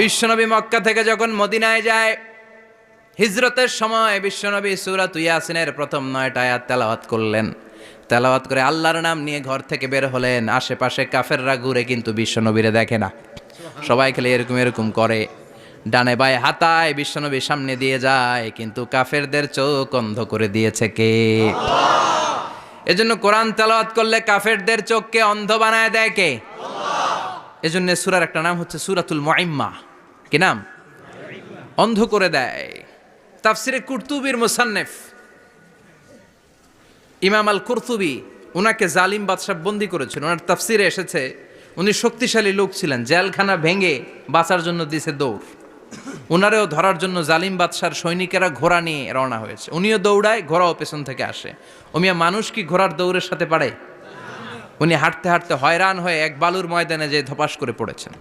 বিশ্বনবী মক্কা থেকে যখন মদিনায় যায়, হিজরতের সময় বিশ্বনবী সূরাত ইয়াসিনের প্রথম 9টা আয়াত তেলাওয়াত করলেন। তেলাওয়াত করে আল্লাহর নাম নিয়ে ঘর থেকে বের হলেন। আশেপাশে কাফেররা ঘুরে কিন্তু বিশ্বনবীরে দেখে না, সবাই খেলে এরকম এরকম করে, ডানে বায়ে হাতায় বিশ্বনবীর সামনে দিয়ে যায়, কিন্তু কাফেরদের চোখ অন্ধ করে দিয়েছে কে? এজন্য কোরআন তেলাওয়াত করলে কাফেরদের চোখকে অন্ধ বানায় দেয় কে? এজন্য সূরার একটা নাম হচ্ছে সূরাতুল মুইম্মা। কি নাম? অন্ধ করে দেয়। তাফসিরে কুরতুবির মুসান্নিফ ইমাম আল কুরতুবি, ওনাকে জালিম বাদশা বন্দী করেছিল। ওনার তাফসিরে এসেছে উনি শক্তিশালী লোক ছিলেন, জেলখানা ভেঙে বাঁচার জন্য দিছে দৌড়। ওনারেও ধরার জন্য জালিম বাদশার সৈনিকেরা ঘোড়া নিয়ে রওনা হয়েছে। উনিও দৌড়ায়, ঘোড়াও পেছন থেকে আসে। ওমিয়া মানুষ কি ঘোড়ার দৌড়ের সাথে পারে? উনি হাঁটতে হাঁটতে হয়রান হয়ে এক বালুর ময়দানে যেয়ে ধপাস করে পড়েছেন।